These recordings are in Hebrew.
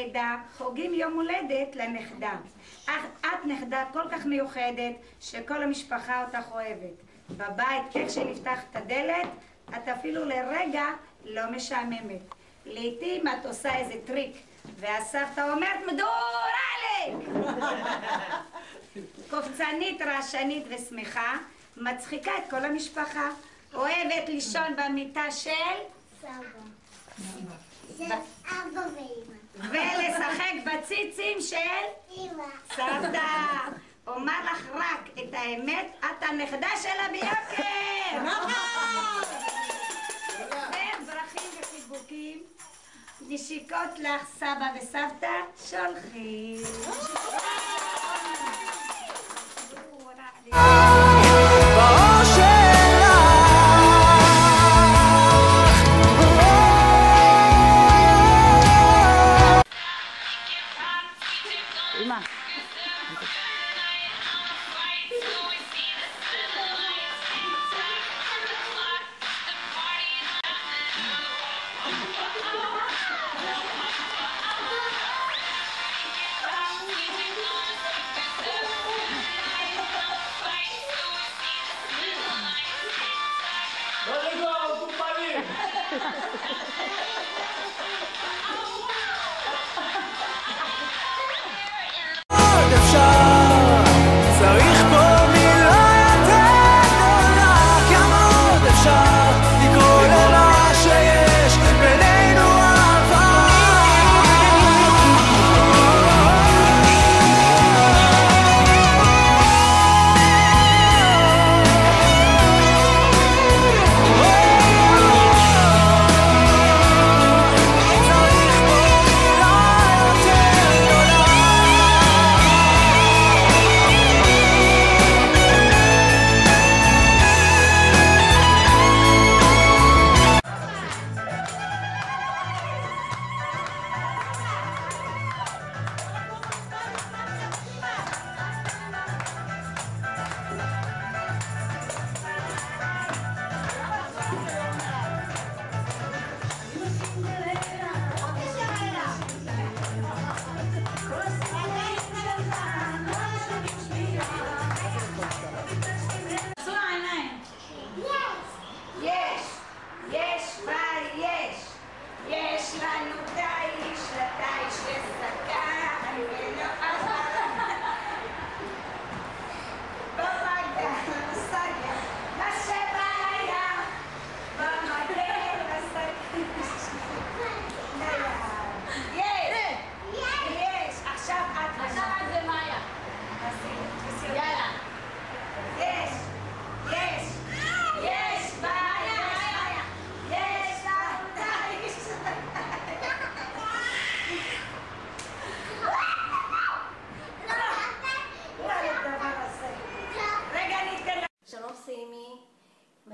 ועדה חוגגים יום הולדת לנכדה. את נכדה כל כך מיוחדת שכל המשפחה אותך אוהבת. בבית, איך שנפתח את הדלת, את אפילו לרגע לא משעממת. לעתים את עושה איזה טריק, והסבתא אומרת מדור עליק! קופצנית, רעשנית ושמחה, מצחיקה את כל המשפחה. אוהבת לישון במיטה של סבא. של אבא ואמא. ולשחק בציצים של אמא. סבתא. אומר לך רק את האמת, את הנכדה שלה ביוקר! וברכים וחיבוקים, נשיקות לך סבא וסבתא, שולחים.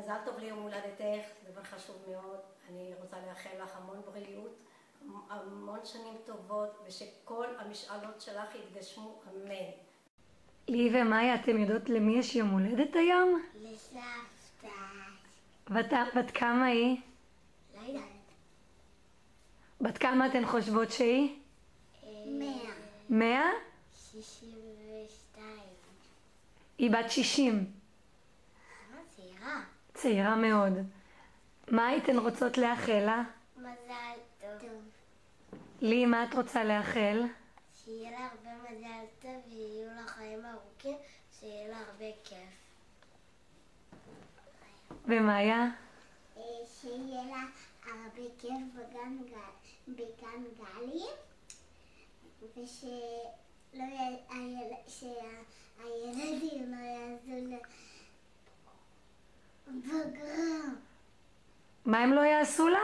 מזל טוב ליום הולדתך, זה דבר חשוב מאוד. אני רוצה לאחל לך המון בריאות, המון שנים טובות, ושכל המשאלות שלך יתגשמו, אמן. לי ומאיה, אתם יודעות למי יש יום הולדת היום? לסבתא. בת כמה היא? לא יודעת. בת כמה אתן חושבות שהיא? 100. 100? 62. היא בת 60. צעירה. צעירה מאוד. מה הייתן רוצות לאחל לה? מזל טוב. לי, מה את רוצה לאחל? שיהיה לה הרבה מזל טוב ויהיו לה חיים ארוכים, שיהיה לה הרבה כיף. ומאיה? שיהיה לה הרבה כיף בגן גלים, שהילדים לא יעשו פוגרום. מה הם לא יעשו לה?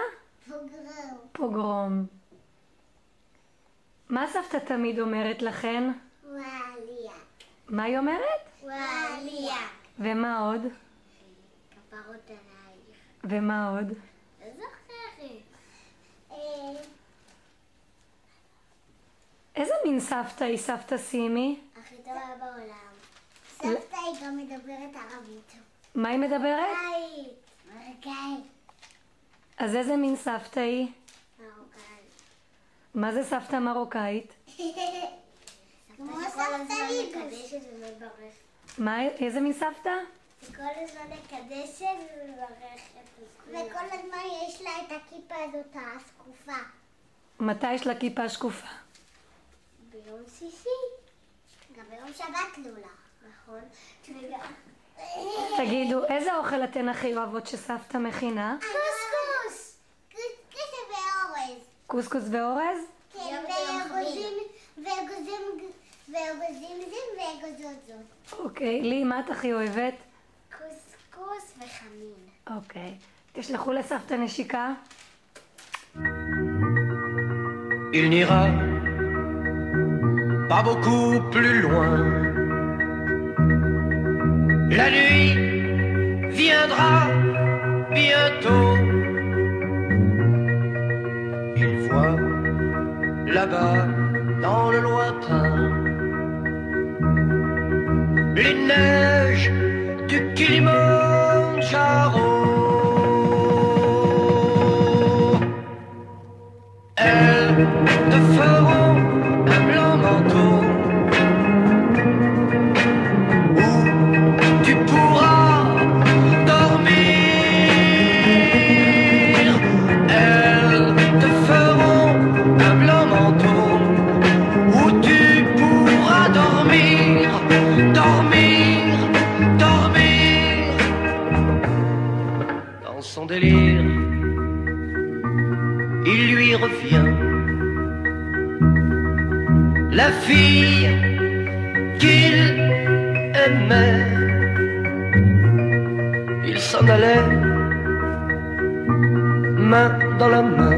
פוגרום. פוגרום. מה סבתא תמיד אומרת לכן? וואליה. מה היא אומרת? וואליה. ומה עוד? כפרות עלייך. ומה עוד? לא זוכרת. איזה מין סבתא היא סבתא סימי? הכי טובה בעולם. סבתא היא גם מדברת ערבית. מה היא מדברת? מרוקאית. אז איזה מין סבתא היא? מרוקאית. מה זה סבתא מרוקאית? כמו סבתא ליבוס. מקדשת ומברכת. איזה מין סבתא? כל הזמן מקדשת ומברכת. וכל הזמן יש לה את הכיפה הזאת השקופה. מתי יש לה כיפה שקופה? ביום שישי. גם ביום שבת לא לה. נכון? תגידו, איזה אוכל אתן הכי אוהבות שסבתא מכינה? קוסקוס. קוסקוס ואורז. קוסקוס ואורז? כן, ואגוזים ואגוזות זאת. אוקיי, לי, מה את הכי אוהבת? קוסקוס וחמין. אוקיי. תשלחו לסבתא נשיקה. Il n'ira pas beaucoup plus loin. La nuit viendra bientôt. Il voit là-bas dans le lointain les neiges du Kilimandjaro. Elles te feront un blanc manteau où tu pourras dormir. Elles te feront un blanc manteau où tu pourras dormir, dormir, dormir. Dans son délire, il lui revient la fille qu'il aimait. Il s'en allait, main dans la main,